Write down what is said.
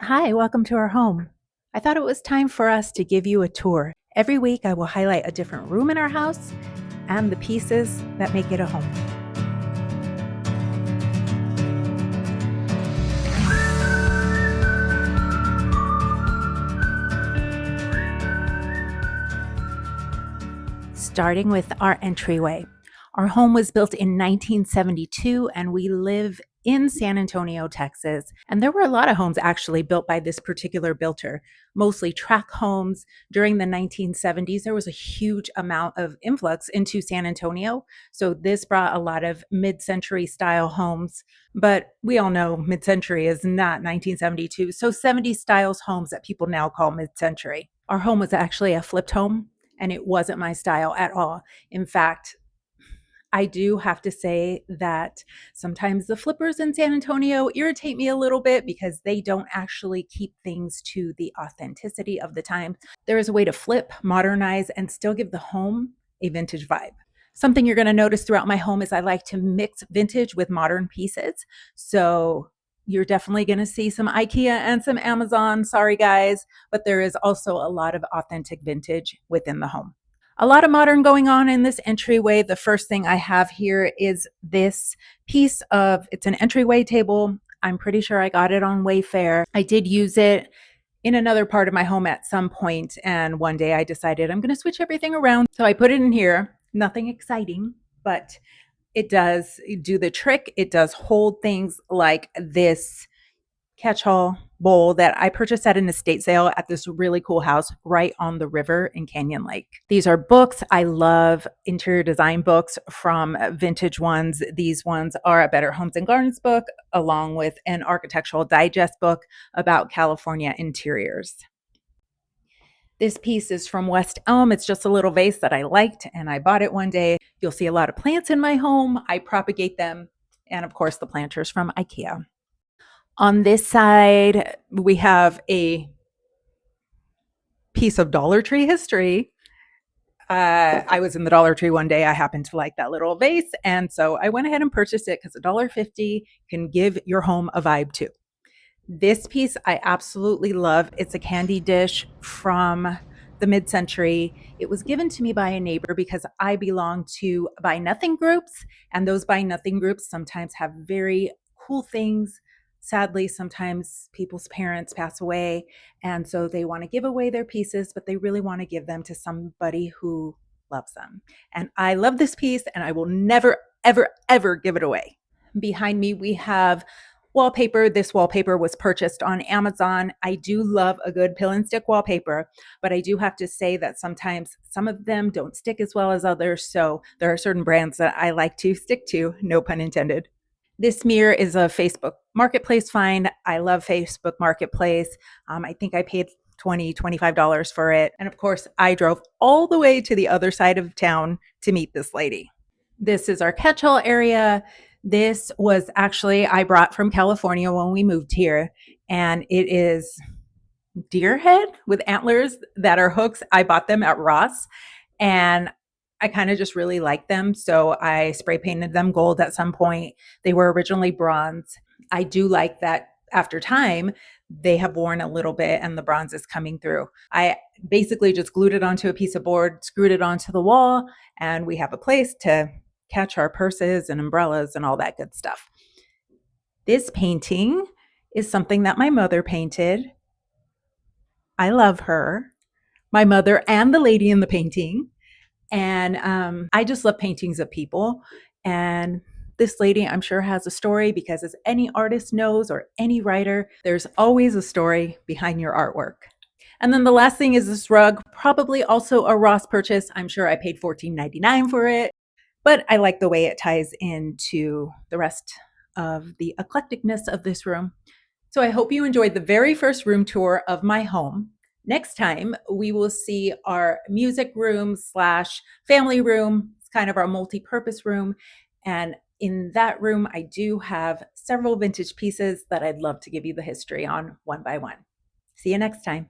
Hi, welcome to our home. I thought it was time for us to give you a tour. Every week, I will highlight a different room in our house and the pieces that make it a home. Starting with our entryway. Our home was built in 1972 and we live in San Antonio, Texas. And there were a lot of homes actually built by this particular builder, mostly tract homes. During the 1970s, there was a huge amount of influx into San Antonio. So this brought a lot of mid-century style homes. But we all know mid-century is not 1972. So 70s styles homes that people now call mid-century. Our home was actually a flipped home and it wasn't my style at all. In fact, I do have to say that sometimes the flippers in San Antonio irritate me a little bit because they don't actually keep things to the authenticity of the time. There is a way to flip, modernize, and still give the home a vintage vibe. Something you're going to notice throughout my home is I like to mix vintage with modern pieces. So you're definitely going to see some IKEA and some Amazon. Sorry, guys, but there is also a lot of authentic vintage within the home. A lot of modern going on in this entryway. The first thing I have here is this piece of, it's an entryway table. I'm pretty sure I got it on Wayfair. I did use it in another part of my home at some point, and one day I decided I'm going to switch everything around. So I put it in here. Nothing exciting, but it does do the trick. It does hold things like this catch-all bowl that I purchased at an estate sale at this really cool house right on the river in Canyon Lake. These are books. I love interior design books from vintage ones. These ones are a Better Homes and Gardens book, along with an architectural digest book about California interiors. This piece is from West Elm. It's just a little vase that I liked and I bought it one day. You'll see a lot of plants in my home. I propagate them. And of course, the planters from IKEA. On this side, we have a piece of Dollar Tree history. I was in the Dollar Tree one day. I happened to like that little vase. And so I went ahead and purchased it because $1.50 can give your home a vibe too. This piece I absolutely love. It's a candy dish from the mid-century. It was given to me by a neighbor because I belong to buy nothing groups, and those buy nothing groups sometimes have very cool things. Sadly, sometimes people's parents pass away, and so they want to give away their pieces, but they really want to give them to somebody who loves them. And I love this piece, and I will never, ever, ever give it away. Behind me, we have wallpaper. This wallpaper was purchased on Amazon. I do love a good pill and stick wallpaper, but I do have to say that sometimes some of them don't stick as well as others. So there are certain brands that I like to stick to, no pun intended. This mirror is a Facebook Marketplace find. I love Facebook Marketplace. I think I paid $25 for it. And of course, I drove all the way to the other side of town to meet this lady. This is our catch-all area. This was actually, I brought from California when we moved here, and it is deer head with antlers that are hooks. I bought them at Ross, and I kind of just really like them. So I spray painted them gold at some point. They were originally bronze. I do like that after time, they have worn a little bit and the bronze is coming through. I basically just glued it onto a piece of board, screwed it onto the wall, and we have a place to catch our purses and umbrellas and all that good stuff. This painting is something that my mother painted. I love her, my mother and the lady in the painting. And I just love paintings of people. And this lady, I'm sure, has a story because, as any artist knows or any writer, there's always a story behind your artwork. And then the last thing is this rug, probably also a Ross purchase. I'm sure I paid $14.99 for it, but I like the way it ties into the rest of the eclecticness of this room. So I hope you enjoyed the very first room tour of my home. Next time, we will see our music room slash family room. It's kind of our multi-purpose room. And in that room, I do have several vintage pieces that I'd love to give you the history on one by one. See you next time.